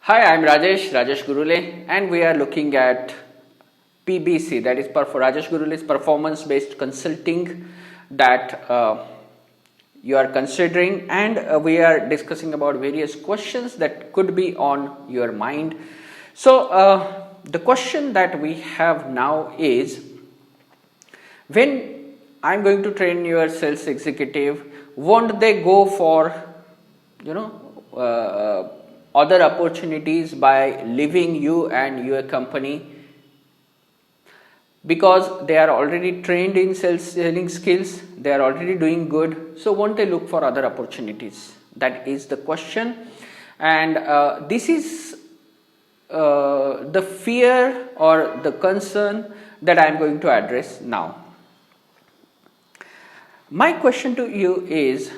Hi, I'm Rajesh Gurule, and we are looking at PBC, that is for Rajesh Gurule's performance-based consulting that you are considering, and we are discussing about various questions that could be on your mind. So, the question that we have now is, when I'm going to train your sales executive, won't they go for, other opportunities by leaving you and your company because they are already trained in selling skills, they are already doing good, so won't they look for other opportunities? That is the question, and this is the fear or the concern that I am going to address now. My question to you is,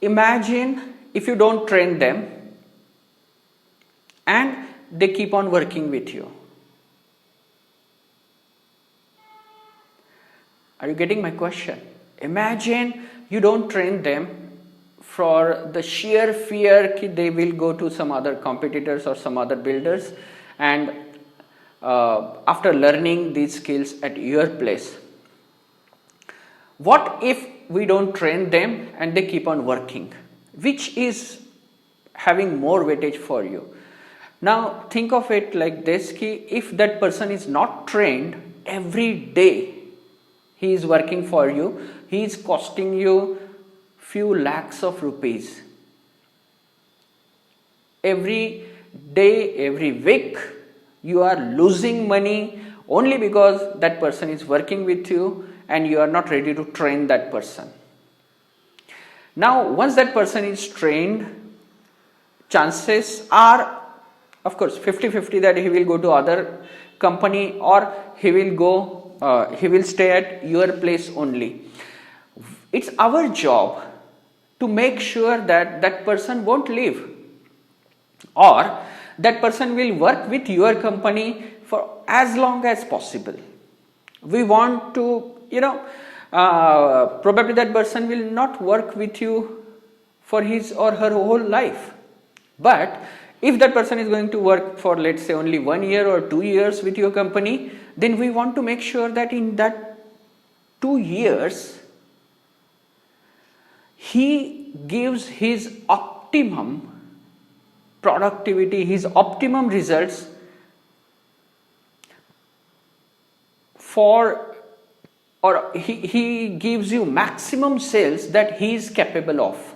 imagine if you don't train them and they keep on working with you. Are you getting my question? Imagine you don't train them for the sheer fear that they will go to some other competitors or some other builders, and after learning these skills at your place. What if we don't train them and they keep on working? Which is having more weightage for you? Now think of it like this, if that person is not trained, every day he is working for you, he is costing you few lakhs of rupees. Every day, every week, you are losing money only because that person is working with you and you are not ready to train that person. Now, once that person is trained, chances are, of course, 50-50 that he will go to other company or he will stay at your place only. It's our job to make sure that that person won't leave, or that person will work with your company for as long as possible. We want to, probably that person will not work with you for his or her whole life. But if that person is going to work for, let's say, only 1 year or 2 years with your company, then we want to make sure that in that 2 years, he gives his optimum productivity, his optimum results or he gives you maximum sales that he is capable of,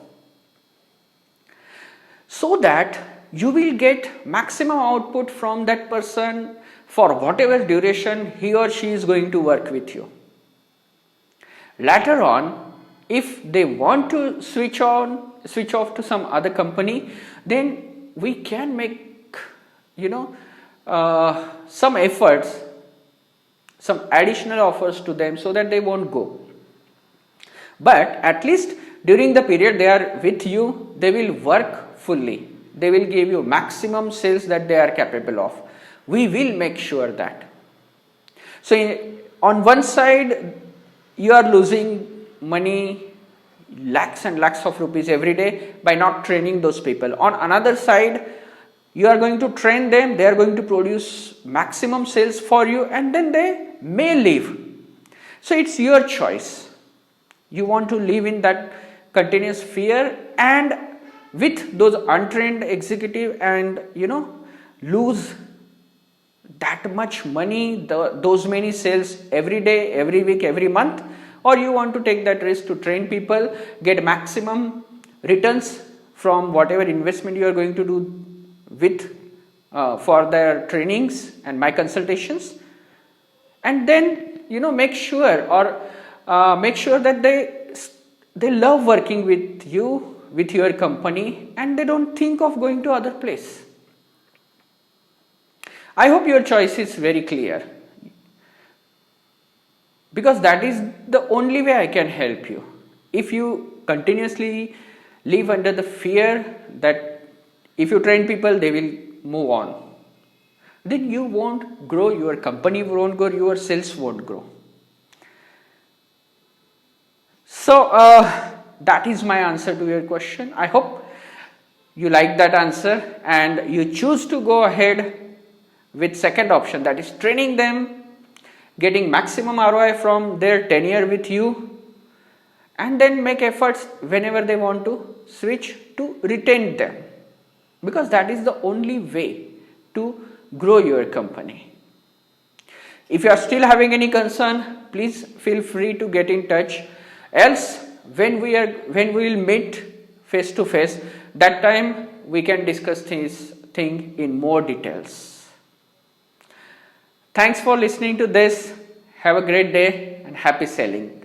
so that you will get maximum output from that person for whatever duration he or she is going to work with you. Later on, if they want to switch off to some other company, then we can make some efforts, some additional offers to them so that they won't go. But at least during the period they are with you, they will work fully. They will give you maximum sales that they are capable of. We will make sure that. So on one side, you are losing money, lakhs and lakhs of rupees every day by not training those people. On another side, you are going to train them, they are going to produce maximum sales for you, and then they may leave. So it's your choice. You want to live in that continuous fear and with those untrained executive and lose that much money, those many sales every day, every week, every month, or you want to take that risk to train people, get maximum returns from whatever investment you are going to do with for their trainings and my consultations, and then make sure that they love working with you, with your company, and they don't think of going to other place. I hope your choice is very clear, because that is the only way I can help you. If you continuously live under the fear that if you train people, they will move on, then you won't grow, your company won't grow, your sales won't grow. So that is my answer to your question. I hope you like that answer and you choose to go ahead with second option, that is training them, getting maximum ROI from their tenure with you, and then make efforts whenever they want to switch to retain them, because that is the only way to grow your company. If you are still having any concern, please feel free to get in touch. Else, when we will meet face to face, that time we can discuss this thing in more details. Thanks for listening to this. Have a great day and happy selling.